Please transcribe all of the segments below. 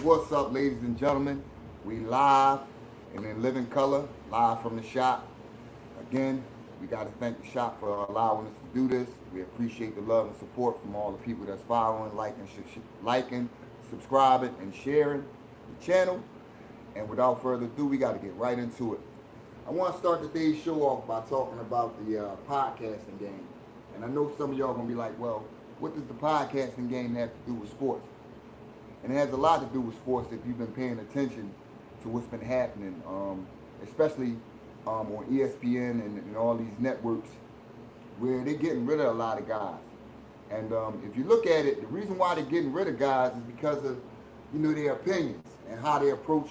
What's up, ladies and gentlemen? We live and in living color, live from the shop. Again, we got to thank the shop for allowing us to do this. We appreciate the love and support from all the people that's following, liking, subscribing, and sharing the channel. And without further ado, we got to get right into it. I want to start today's show off by talking about the podcasting game. And I know some of y'all going to be like, well, what does the podcasting game have to do with sports? And it has a lot to do with sports if you've been paying attention to what's been happening, especially on ESPN and all these networks where they're getting rid of a lot of guys. And if you look at it, the reason why they're getting rid of guys is because of, their opinions and how they approach,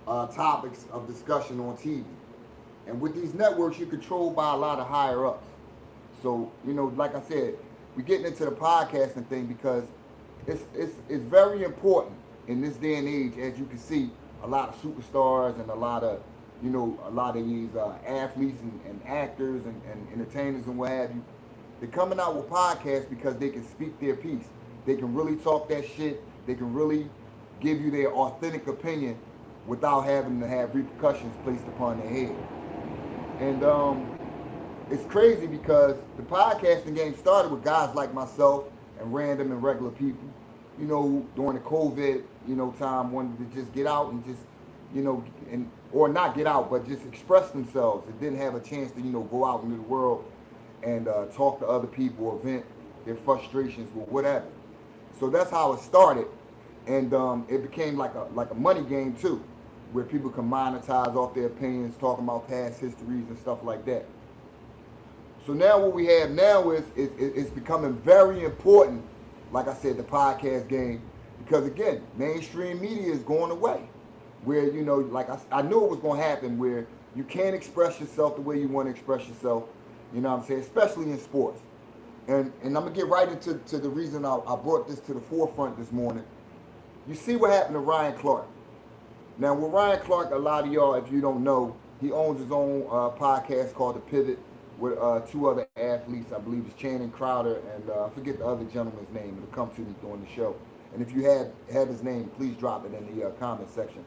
topics of discussion on TV. And with these networks, you're controlled by a lot of higher ups. So, like I said, we're getting into the podcasting thing because it's very important in this day and age. As you can see, a lot of superstars and a lot of these athletes and actors and entertainers and what have you, they're coming out with podcasts because they can speak their piece. They can really talk that shit. They can really give you their authentic opinion without having to have repercussions placed upon their head. And it's crazy because the podcasting game started with guys like myself and random and regular people, during the COVID, time, wanted to just get out and just, or not get out, but just express themselves. They didn't have a chance to, go out into the world and talk to other people or vent their frustrations or whatever. So that's how it started. And it became like a money game too, where people can monetize off their opinions, talking about past histories and stuff like that. So now what we have now is it's becoming very important, like I said, the podcast game, because again, mainstream media is going away. Where, like I knew it was going to happen, where you can't express yourself the way you want to express yourself, especially in sports. And I'm going to get right into the reason I brought this to the forefront this morning. You see what happened to Ryan Clark. Now, with Ryan Clark, a lot of y'all, if you don't know, he owns his own podcast called The Pivot with two other athletes. I believe it's Channing Crowder and I forget the other gentleman's name. It'll come to me during the show. And if you have his name, please drop it in the comment section.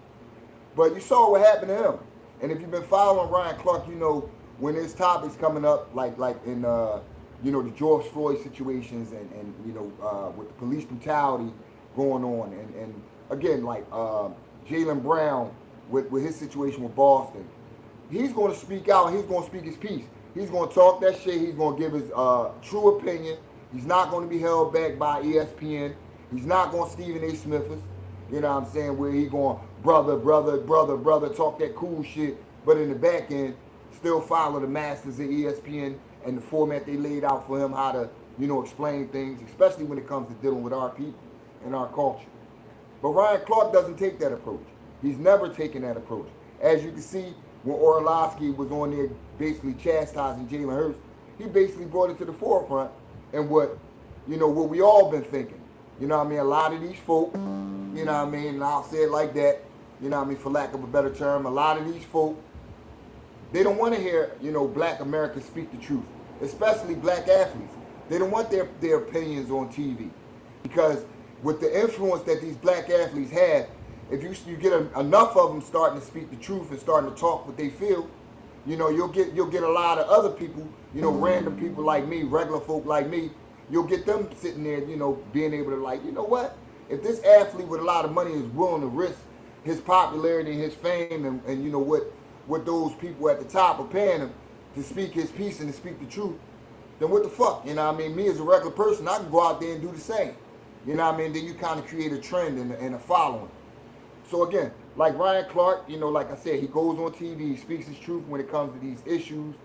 But you saw what happened to him. And if you've been following Ryan Clark, when there's topics coming up, like in the George Floyd situations and with the police brutality going on, and again, like Jaylen Brown with his situation with Boston, he's going to speak out. He's going to speak his piece. He's going to talk that shit. He's going to give his true opinion. He's not going to be held back by ESPN. He's not going to Stephen A. Smith us. You know what I'm saying? Where he going, brother, talk that cool shit, but in the back end, still follow the masters at ESPN and the format they laid out for him, how to, explain things, especially when it comes to dealing with our people and our culture. But Ryan Clark doesn't take that approach. He's never taken that approach. As you can see, when Orlovsky was on there basically chastising Jalen Hurts, he basically brought it to the forefront and what we all been thinking. A lot of these folk, and I'll say it like that, for lack of a better term, a lot of these folk, they don't want to hear, black Americans speak the truth, especially black athletes. They don't want their opinions on TV because with the influence that these black athletes have, if you get enough of them starting to speak the truth and starting to talk what they feel, you'll get a lot of other people, random people like me, regular folk like me, you'll get them sitting there, being able to like, what? If this athlete with a lot of money is willing to risk his popularity and his fame and what those people at the top are paying him to speak his piece and to speak the truth, then what the fuck? Me as a regular person, I can go out there and do the same. Then you kind of create a trend and a following. So again, like Ryan Clark, like I said, he goes on TV, he speaks his truth when it comes to these issues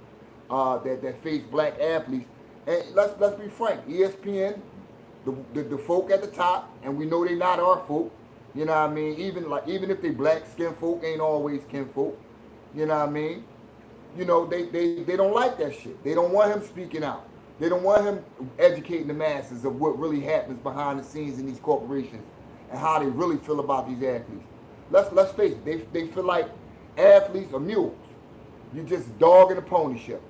that face black athletes. And let's be frank, ESPN, the folk at the top, and we know they not our folk. Even if they black skin folk ain't always kin folk. They don't like that shit. They don't want him speaking out. They don't want him educating the masses of what really happens behind the scenes in these corporations and how they really feel about these athletes. Let's face it, they feel like athletes are mules. You just dog in a pony show.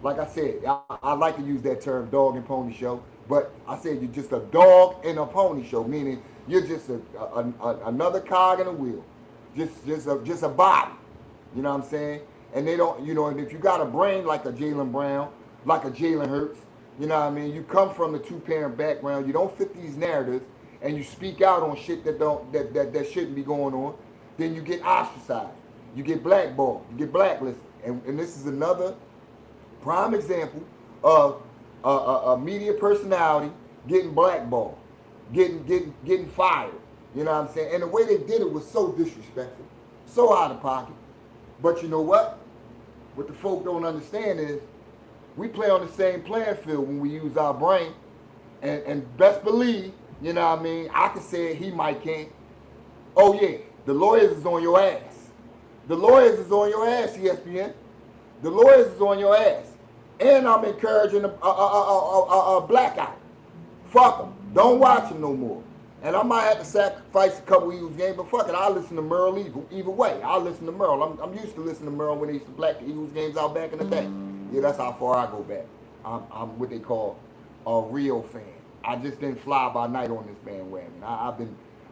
Like I said, I like to use that term, dog and pony show. But I said you're just a dog in a pony show, meaning you're just another cog in a wheel, just a body. You know what I'm saying? And they don't, you know, and if you got a brain like a Jaylen Brown, like a Jalen Hurts, you know what I mean? You come from the two-parent background, you don't fit these narratives, and you speak out on shit that shouldn't be going on, then you get ostracized. You get blackballed. You get blacklisted. And this is another prime example of a media personality getting blackballed, getting fired. You know what I'm saying? And the way they did it was so disrespectful, so out of pocket. But you know what? What the folk don't understand is we play on the same playing field when we use our brain. And best believe, you know what I mean, I can say it, he might can't. Oh yeah, the lawyers is on your ass. The lawyers is on your ass, ESPN. The lawyers is on your ass. And I'm encouraging a blackout. Fuck them. Don't watch them no more. And I might have to sacrifice a couple Eagles games, but fuck it, I'll listen to Merle either way. I'll listen to Merle. I'm used to listening to Merle when they used to black the Eagles games out back in the day. Yeah, that's how far I go back. I'm what they call a real fan. I just didn't fly by night on this bandwagon.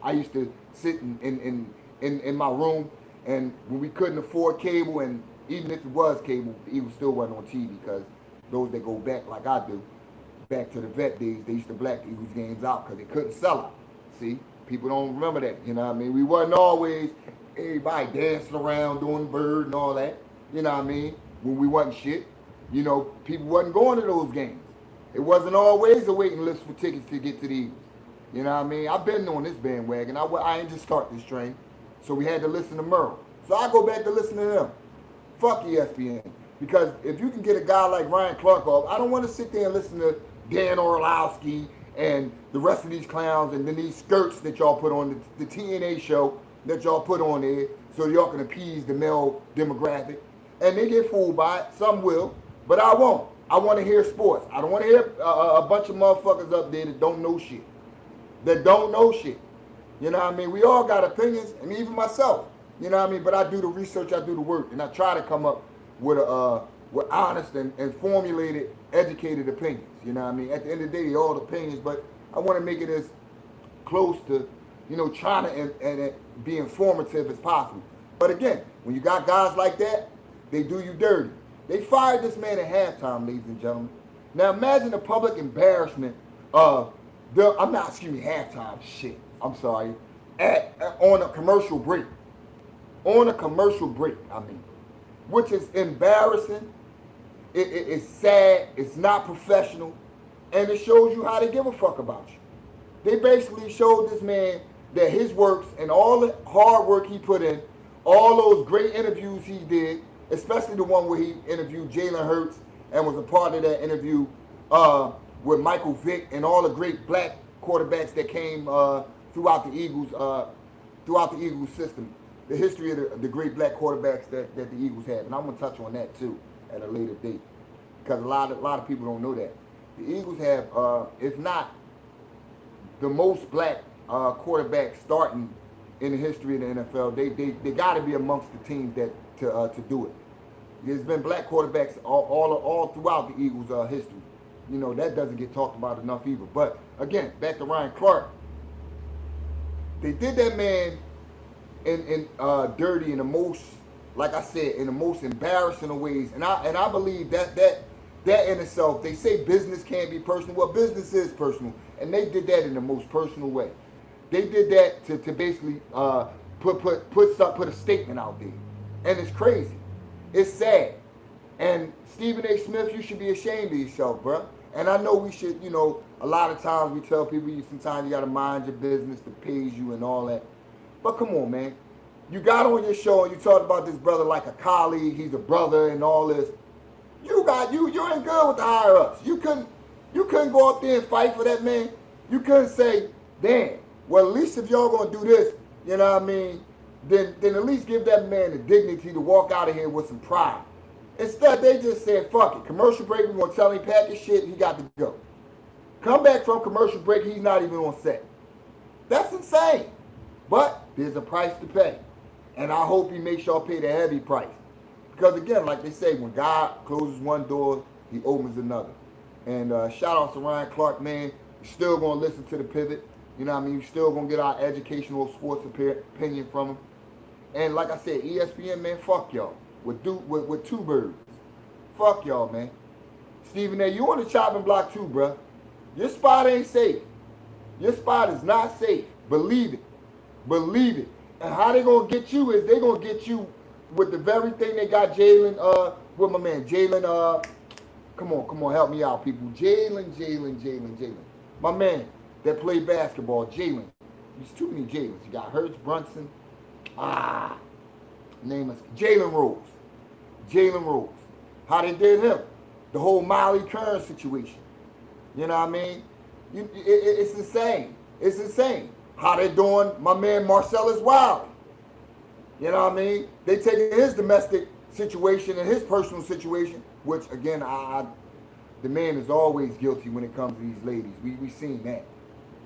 I used to sit in my room, and when we couldn't afford cable, and even if it was cable, the Eagles still wasn't on TV, because those that go back like I do, back to the vet days, they used to black the Eagles games out because they couldn't sell out. See, people don't remember that. You know what I mean? We wasn't always everybody dancing around doing the bird and all that. You know what I mean? When we wasn't shit, you know, people wasn't going to those games. It wasn't always a waiting list for tickets to get to the Eagles. You know what I mean? I've been on this bandwagon. I ain't just start this train. So we had to listen to Merle. So I go back to listen to them. Fuck ESPN. Because if you can get a guy like Ryan Clark off, I don't want to sit there and listen to Dan Orlowski and the rest of these clowns and then these skirts that y'all put on, the TNA show that y'all put on there so y'all can appease the male demographic. And they get fooled by it. Some will, but I won't. I want to hear sports. I don't want to hear a bunch of motherfuckers up there that don't know shit. That don't know shit. You know what I mean? We all got opinions, and even myself. You know what I mean? But I do the research, I do the work, and I try to come up with honest and formulated, educated opinions. You know what I mean? At the end of the day, they're all opinions, but I want to make it as close to, you know, trying to and be informative as possible. But again, when you got guys like that, they do you dirty. They fired this man at halftime, ladies and gentlemen. Now imagine the public embarrassment of halftime shit. I'm sorry. On a commercial break. On a commercial break, I mean. Which is embarrassing. It's sad. It's not professional. And it shows you how they give a fuck about you. They basically showed this man that his works and all the hard work he put in, all those great interviews he did, especially the one where he interviewed Jalen Hurts and was a part of that interview with Michael Vick and all the great black quarterbacks that came throughout the Eagles system. The history of the great black quarterbacks that the Eagles have. And I'm going to touch on that too at a later date, because a lot of people don't know that. The Eagles have, if not the most black quarterbacks starting in the history of the NFL, they got to be amongst the teams that to do it. There's been black quarterbacks all throughout the Eagles' history. You know, that doesn't get talked about enough either. But again, back to Ryan Clark. They did that man in dirty in the most, like I said, in the most embarrassing of ways. And I believe that in itself, they say business can't be personal. Well, business is personal. And they did that in the most personal way. They did that to basically put a statement out there. And it's crazy. It's sad. And Stephen A. Smith, you should be ashamed of yourself, bro. And I know we should, you know, a lot of times we tell people sometimes you got to mind your business to pays you and all that. But come on, man. You got on your show and you talked about this brother like a colleague, he's a brother and all this. You ain't good with the higher ups. You couldn't go up there and fight for that man. You couldn't say, damn, well, at least if y'all gonna do this, you know what I mean, then at least give that man the dignity to walk out of here with some pride. Instead, they just said, fuck it. Commercial break, we're going to tell him pack his shit, he got to go. Come back from commercial break, he's not even on set. That's insane. But there's a price to pay. And I hope he makes y'all pay the heavy price. Because again, like they say, when God closes one door, he opens another. And shout out to Ryan Clark, man. You're still going to listen to the pivot. You know what I mean? You're still going to get our educational sports opinion from him. And like I said, ESPN, man, fuck y'all. With two birds. Fuck y'all, man. Stephen A., you on the chopping block too, bruh. Your spot ain't safe. Your spot is not safe. Believe it. Believe it. And how they going to get you is they going to get you with the very thing they got Jalen, with my man, Jalen, come on, help me out, people. Jalen. My man that played basketball, Jalen. There's too many Jalens. You got Hurts, Brunson. Name is Jalen Rose. Jalen Rose. How they did him. The whole Molly Kern situation. You know what I mean? It's insane. It's insane. How they doing my man Marcellus Wiley. You know what I mean? They taking his domestic situation and his personal situation, which again, the man is always guilty when it comes to these ladies. We seen that.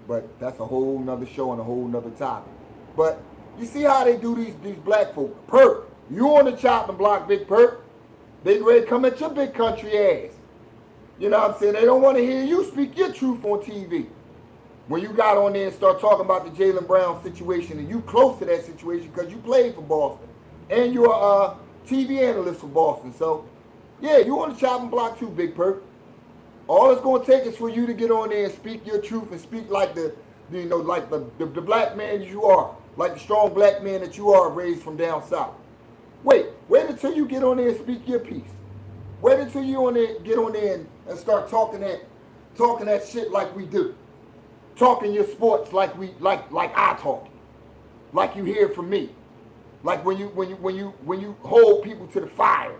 But that's a whole nother show and a whole nother topic. But you see how they do these black folk. Perk, you on the chopping block, Big Perk. They ready to come at your big country ass. You know what I'm saying? They don't want to hear you speak your truth on TV. When you got on there and start talking about the Jaylen Brown situation, and you close to that situation because you played for Boston. And you're a TV analyst for Boston. So, yeah, you on the chopping block too, Big Perk. All it's going to take is for you to get on there and speak your truth and speak like the black man you are. Like the strong black man that you are, raised from down south. Wait until you get on there and speak your piece. Wait until you get on there and start talking that shit like we do. Talking your sports like I talk. Like you hear from me. Like when you hold people to the fire.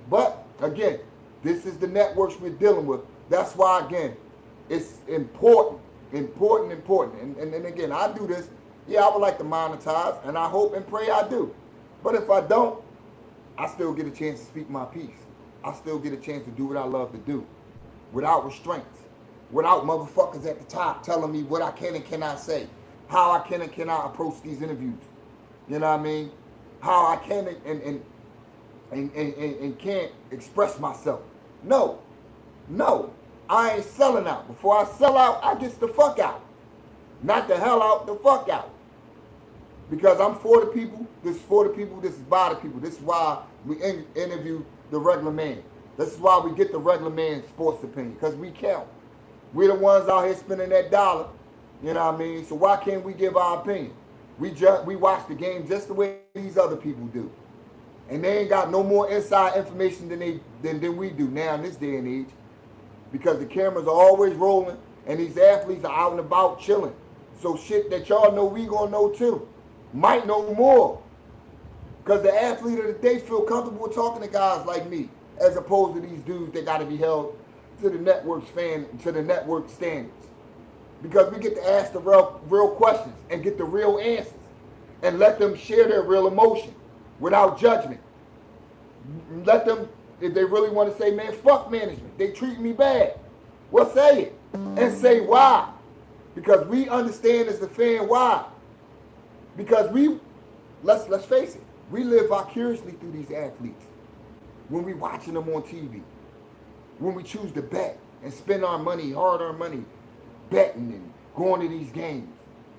But again, this is the networks we're dealing with. That's why again, it's important. And again, I do this. Yeah, I would like to monetize, and I hope and pray I do. But if I don't, I still get a chance to speak my piece. I still get a chance to do what I love to do, without restraints, without motherfuckers at the top telling me what I can and cannot say, how I can and cannot approach these interviews. You know what I mean? How I can and can't express myself. No, I ain't selling out. Before I sell out, I get the fuck out. Not the hell out, the fuck out. Because I'm for the people, this is for the people, this is by the people. This is why we interview the regular man. This is why we get the regular man's sports opinion, because we count. We're the ones out here spending that dollar, you know what I mean? So why can't we give our opinion? We watch the game just the way these other people do. And they ain't got no more inside information than we do now in this day and age. Because the cameras are always rolling and these athletes are out and about chilling. So shit that y'all know we gonna know too. Might know more. Because the athlete of the day feel comfortable talking to guys like me, as opposed to these dudes that gotta be held to the network standards. Because we get to ask the real questions and get the real answers and let them share their real emotion without judgment. Let them, if they really want to say, man, fuck management, they treat me bad. Well, say it and say why. Because we understand as the fan why. Because let's face it, we live vicariously through these athletes. When we watching them on TV, when we choose to bet and spend our money, hard-earned money, betting and going to these games.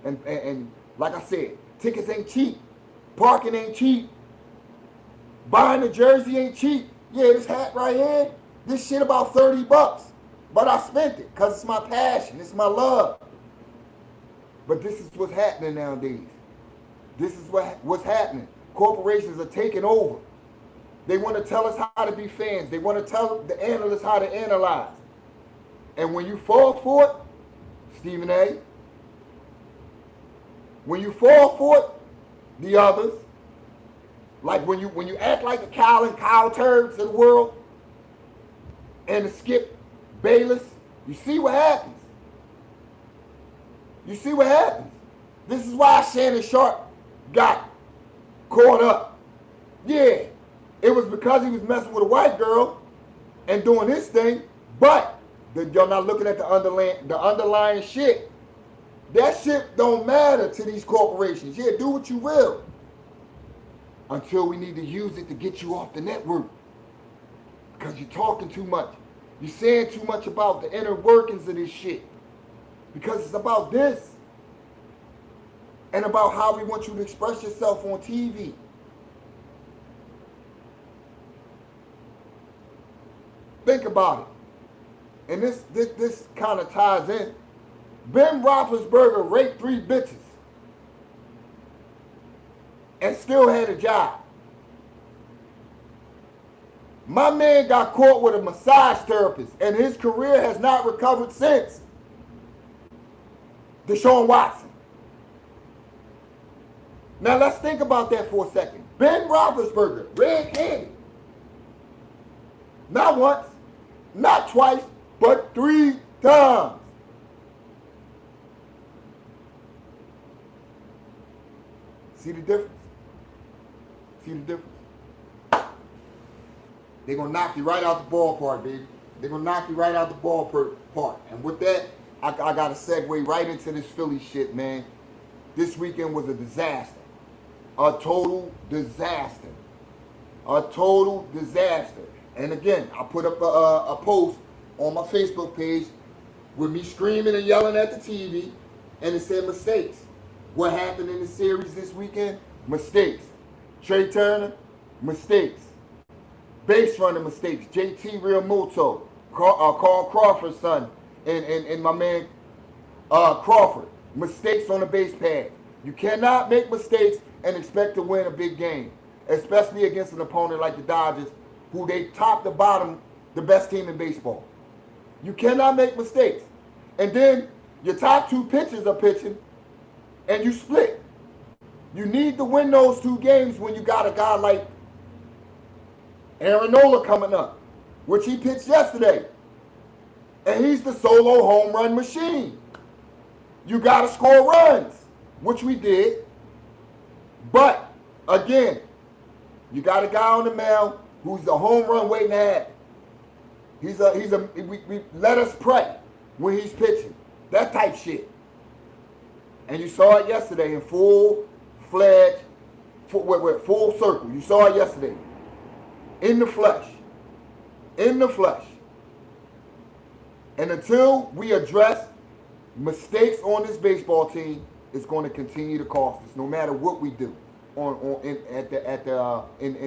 And like I said, tickets ain't cheap. Parking ain't cheap. Buying a jersey ain't cheap. Yeah, this hat right here, this shit about $30. But I spent it because it's my passion. It's my love. But this is what's happening nowadays. This is what's happening. Corporations are taking over. They want to tell us how to be fans. They want to tell the analysts how to analyze. And when you fall for it, Stephen A., when you fall for it, the others, like when you act like the Kyle and Kyle Turds of the world and the Skip Bayless, you see what happens. You see what happens. This is why Shannon Sharpe got caught up. Yeah, it was because he was messing with a white girl and doing his thing, but you're not looking at the underlying shit. That shit don't matter to these corporations. Yeah, do what you will. Until we need to use it to get you off the network. Because you're talking too much. You're saying too much about the inner workings of this shit. Because it's about this. And about how we want you to express yourself on TV. Think about it. And this kind of ties in. Ben Roethlisberger raped 3 bitches. And still had a job. My man got caught with a massage therapist, and his career has not recovered since. Deshaun Watson. Now let's think about that for a second. Ben Roethlisberger, red-handed. Not once, not twice, but 3 times. See the difference? See the difference? They're going to knock you right out the ballpark, baby. They're going to knock you right out the ballpark. And with that, I got to segue right into this Philly shit, man. This weekend was a disaster. A total disaster. A total disaster. And again, I put up a post on my Facebook page with me screaming and yelling at the TV, and it said mistakes. What happened in the series this weekend? Mistakes. Trey Turner, mistakes. Base running mistakes. JT Realmuto, Carl Crawford's son, and my man Crawford. Mistakes on the base pads. You cannot make mistakes and expect to win a big game, especially against an opponent like the Dodgers, who they top to bottom the best team in baseball. You cannot make mistakes. And then your top 2 pitchers are pitching, and you split. You need to win those 2 games when you got a guy like Aaron Nola coming up, which he pitched yesterday. And he's the solo home run machine. You got to score runs, which we did. But, again, you got a guy on the mound who's a home run waiting to happen. We let us pray when he's pitching. That type shit. And you saw it yesterday in full-fledged, full circle. You saw it yesterday. In the flesh. In the flesh. And until we address mistakes on this baseball team, it's going to continue to cost us, no matter what we do in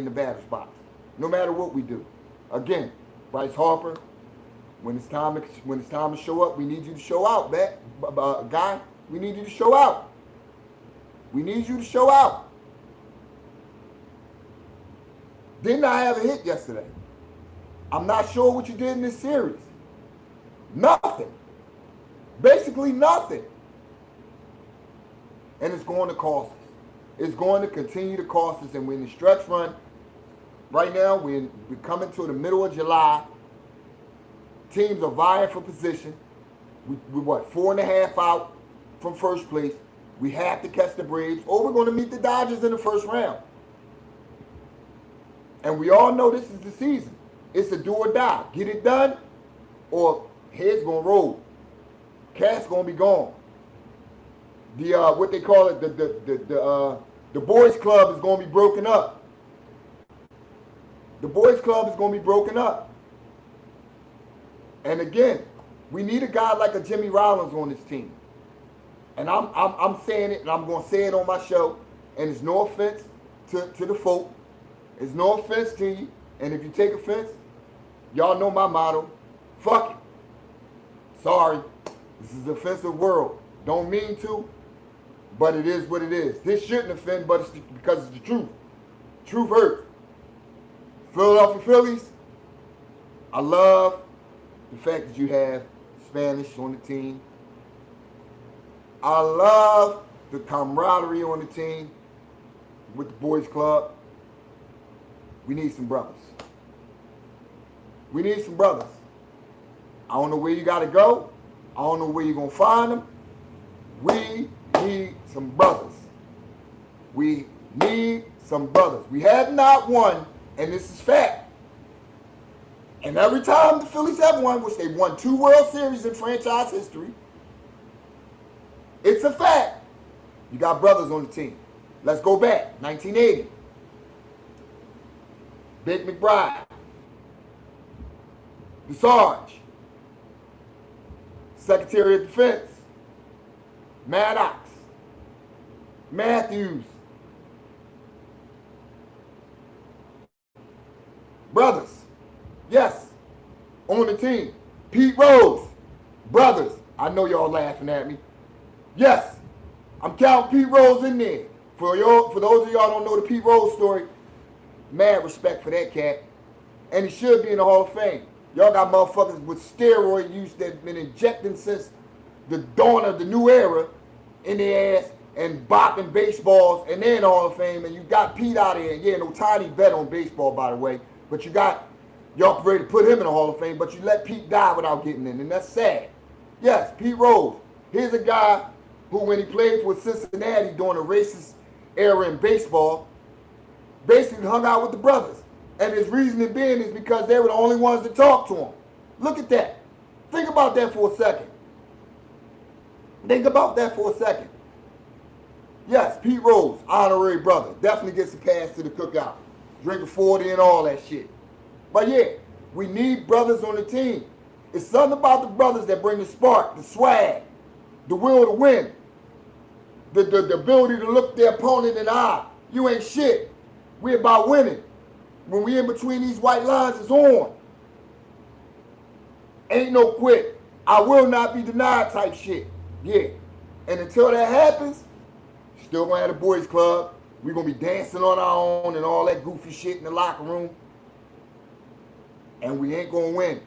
the batter's box. No matter what we do. Again, Bryce Harper, when it's time to show up, we need you to show out, guy. We need you to show out. We need you to show out. Didn't I have a hit yesterday? I'm not sure what you did in this series. Nothing. Basically nothing. And it's going to cost us. It's going to continue to cost us. And we're in the stretch run. Right now, we're coming to the middle of July. Teams are vying for position. We're 4.5 out from first place. We have to catch the Braves, or we're going to meet the Dodgers in the first round. And we all know this is the season. It's a do or die. Get it done, or heads going to roll. Cat's going to be gone. The what they call it, the boys club is going to be broken up. The boys club is going to be broken up. And again, we need a guy like a Jimmy Rollins on this team. And I'm saying it, and I'm going to say it on my show. And it's no offense to the folk. It's no offense to you. And if you take offense, y'all know my motto. Fuck it. Sorry. This is an offensive world. Don't mean to, but it is what it is. This shouldn't offend, but it's because it's the truth. Truth hurts. Philadelphia Phillies, I love the fact that you have Spanish on the team. I love the camaraderie on the team with the boys club. We need some brothers. We need some brothers. I don't know where you got to go. I don't know where you're going to find them. We need some brothers. We need some brothers. We have not won, and this is fact. And every time the Phillies have won, which they've won 2 World Series in franchise history, it's a fact. You got brothers on the team. Let's go back. 1980. Big McBride. DeSarge, Secretary of Defense, Maddox, Matthews, brothers, yes, on the team. Pete Rose, brothers. I know y'all laughing at me. Yes, I'm counting Pete Rose in there. For those of y'all don't know the Pete Rose story, mad respect for that cat. And he should be in the Hall of Fame. Y'all got motherfuckers with steroid use that been injecting since the dawn of the new era in their ass and bopping baseballs, and they're in the Hall of Fame, and you got Pete out of here. Yeah, no tiny bet on baseball, by the way. But you got, y'all ready to put him in the Hall of Fame, but you let Pete die without getting in, and that's sad. Yes, Pete Rose. Here's a guy who, when he played for Cincinnati during the racist era in baseball, basically hung out with the brothers. And his reasoning being is because they were the only ones that talked to him. Look at that. Think about that for a second. Think about that for a second. Yes, Pete Rose, honorary brother. Definitely gets a pass to the cookout. Drinking 40 and all that shit. But yeah, we need brothers on the team. It's something about the brothers that bring the spark, the swag, the will to win, the ability to look their opponent in the eye. You ain't shit. We're about winning. When we in between these white lines, it's on. Ain't no quit. I will not be denied type shit. Yeah. And until that happens, still gonna have the boys club. We're gonna be dancing on our own and all that goofy shit in the locker room. And we ain't gonna win.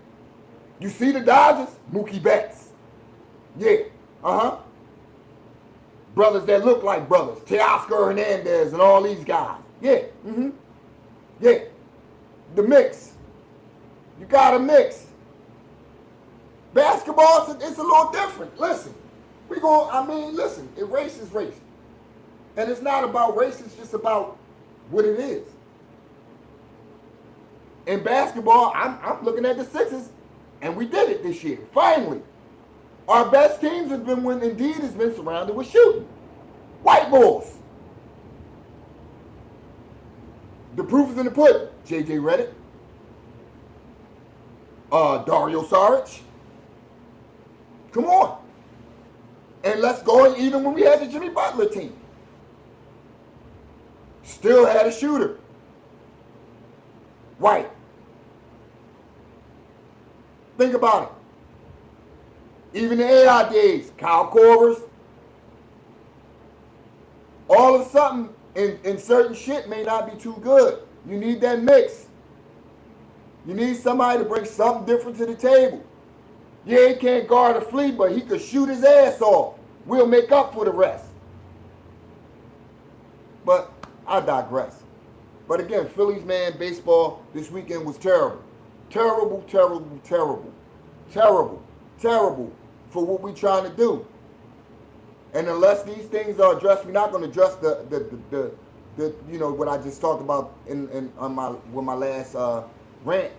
You see the Dodgers? Mookie Betts. Yeah. Brothers that look like brothers. Teoscar Hernandez and all these guys. Yeah. Yeah. The mix. You got to mix. Basketball, it's a little different. Listen. Listen, race is race. And it's not about race, it's just about what it is. In basketball, I'm looking at the Sixers, and we did it this year. Finally. Our best teams have been when Indeed has been surrounded with shooting. White balls. The proof is in the pudding. J.J. Redick. Dario Saric. Come on. And let's go, even when we had the Jimmy Butler team. Still had a shooter. White. Think about it. Even the AI days, Kyle Korvers. All of a sudden, in certain shit may not be too good. You need that mix. You need somebody to bring something different to the table. Yeah, he can't guard a flea, but he could shoot his ass off. We'll make up for the rest. But I digress. But again, Phillies, man, baseball this weekend was terrible. Terrible, terrible, terrible. Terrible, terrible for what we're trying to do. And unless these things are addressed, we're not going to address the what I just talked about with my last rant.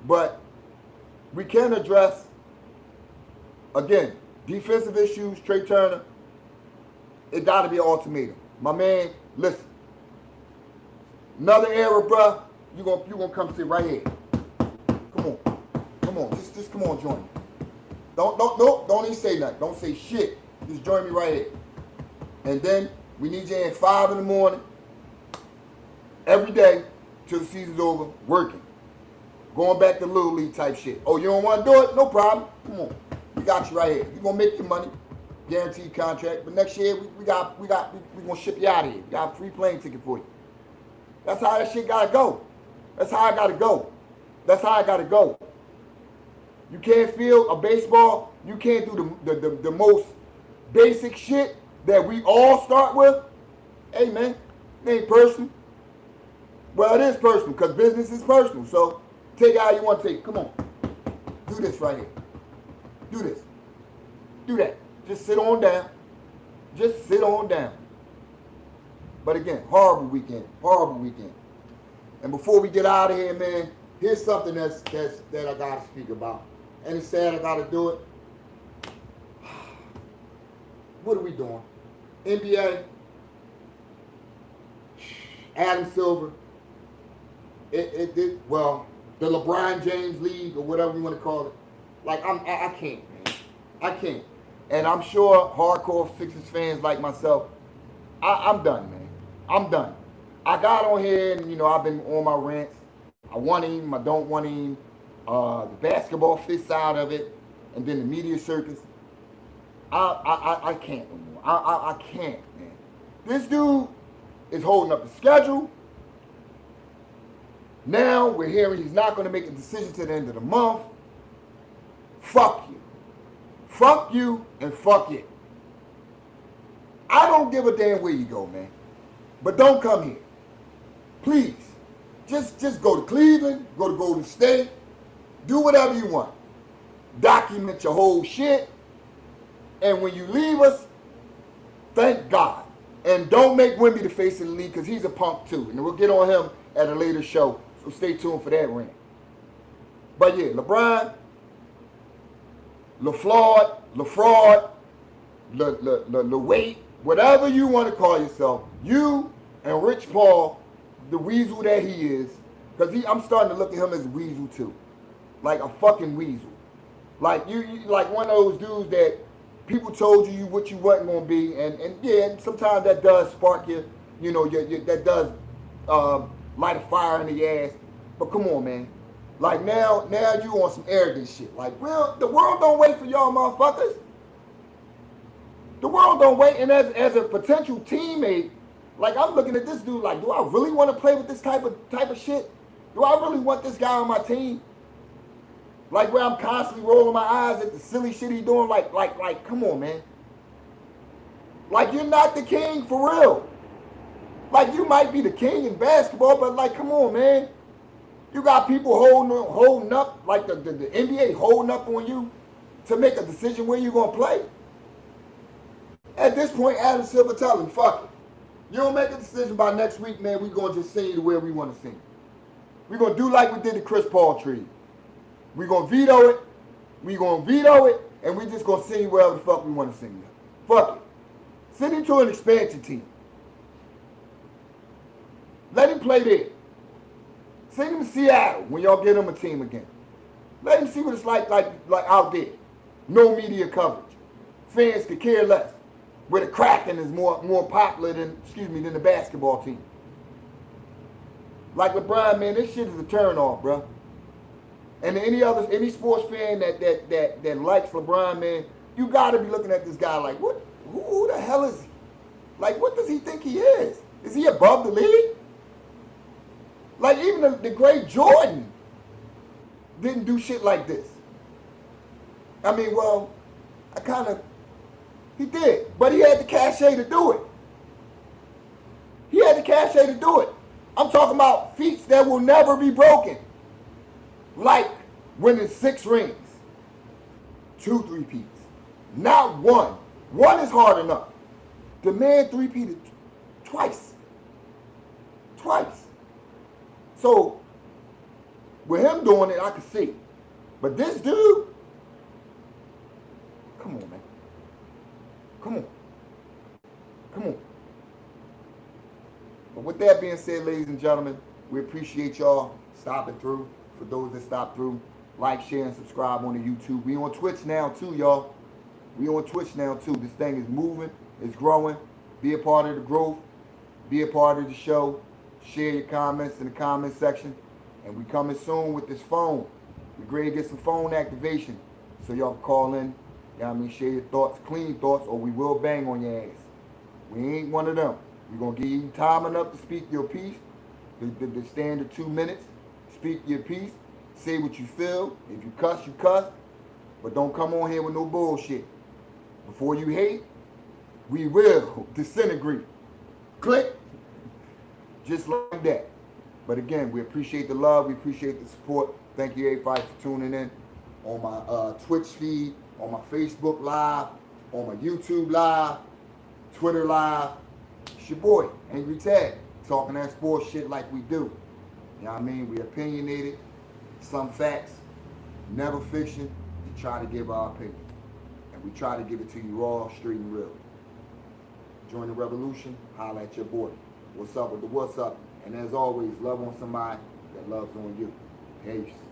But we can address, again, defensive issues. Trey Turner, it got to be an ultimatum. My man, listen. Another era, bruh. You gonna come sit right here. Come on. Just come on, join me. Don't even say nothing. Don't say shit. Just join me right here. And then we need you at 5 in the morning, every day till the season's over, working. Going back to Little League type shit. Oh, you don't want to do it? No problem. Come on. We got you right here. You're going to make your money. Guaranteed contract. But next year, we're going to ship you out of here. We got a free plane ticket for you. That's how that shit got to go. That's how I got to go. That's how I got to go. You can't feel a baseball. You can't do the most basic shit that we all start with. Hey, man, it ain't personal. Well, it is personal because business is personal. So take it how you want to take it. Come on. Do this right here. Do this. Do that. Just sit on down. Just sit on down. But again, horrible weekend. Horrible weekend. And before we get out of here, man, here's something that I got to speak about. And it's sad I got to do it. What are we doing? NBA, Adam Silver. Well, the LeBron James League or whatever you want to call it. Like I can't, man. I can't. And I'm sure hardcore Sixers fans like myself, I'm done, man. I'm done. I got on here and I've been on my rants. I want him, I don't want him. The basketball fit side of it, and then the media circus. I can't no more. I can't, man. This dude is holding up the schedule. Now we're hearing he's not going to make a decision to the end of the month. Fuck you. Fuck you and fuck it. I don't give a damn where you go, man. But don't come here. Please. Just go to Cleveland, go to Golden State, do whatever you want. Document your whole shit. And when you leave us, thank God. And don't make Wemby the face of the league because he's a punk too. And we'll get on him at a later show. So stay tuned for that rant. But yeah, LeBron, LaFraud, LeWait, whatever you want to call yourself, you and Rich Paul, the weasel that he is, because I'm starting to look at him as a weasel too. Like a fucking weasel. Like you like one of those dudes that people told you what you wasn't gonna be, and yeah, sometimes that does spark you, that does light a fire in the ass. But come on, man. Like now you on some arrogant shit. Like, well, the world don't wait for y'all motherfuckers. The world don't wait, and as a potential teammate, like I'm looking at this dude like, do I really want to play with this type of shit? Do I really want this guy on my team? Like where I'm constantly rolling my eyes at the silly shit he doing, like, come on, man. Like you're not the king for real. Like you might be the king in basketball, but like, come on, man. You got people holding up, like the NBA holding up on you to make a decision where you're gonna play. At this point, Adam Silver tell him, fuck it. You don't make a decision by next week, man, we're gonna just send you to where we want to send you. We're gonna do like we did the Chris Paul trade. We're going to veto it, and we're just going to send you wherever the fuck we want to send you. Fuck it. Send him to an expansion team. Let him play there. Send him to Seattle when y'all get him a team again. Let him see what it's like out there. No media coverage. Fans could care less. Where the Kraken is more popular than the basketball team. Like LeBron, man, this shit is a turn off, bro. And any sports fan that likes LeBron, man, you gotta be looking at this guy like, what? Who the hell is he? Like, what does he think he is? Is he above the league? Like, even the great Jordan didn't do shit like this. I mean, well, he did, but he had the cachet to do it. He had the cachet to do it. I'm talking about feats that will never be broken. Like winning 6 rings, 2 3-peats, not 1. 1 is hard enough. The man 3-peated twice. So with him doing it, I could see. But this dude, come on, man. Come on. But with that being said, ladies and gentlemen, we appreciate y'all stopping through. For those that stopped through, like, share, and subscribe on the YouTube. We on Twitch now too, y'all. We on Twitch now too. This thing is moving. It's growing. Be a part of the growth. Be a part of the show. Share your comments in the comment section. And we coming soon with this phone. We're ready to get some phone activation. So y'all can call in. Share your thoughts, clean thoughts, or we will bang on your ass. We ain't one of them. We're going to give you time enough to speak your piece. The standard 2 minutes. Speak your piece, say what you feel. If you cuss, you cuss. But don't come on here with no bullshit. Before you hate, we will disintegrate. Click. Just like that. But again, we appreciate the love. We appreciate the support. Thank you, A5, for tuning in on my Twitch feed, on my Facebook Live, on my YouTube Live, Twitter Live. It's your boy, Angry Tag, talking that sports shit like we do. You know what I mean? We opinionated, some facts, never fiction. We try to give our opinion. And we try to give it to you raw, straight, and real. Join the revolution, holla at your boy. What's up with the what's up? And as always, love on somebody that loves on you. Peace.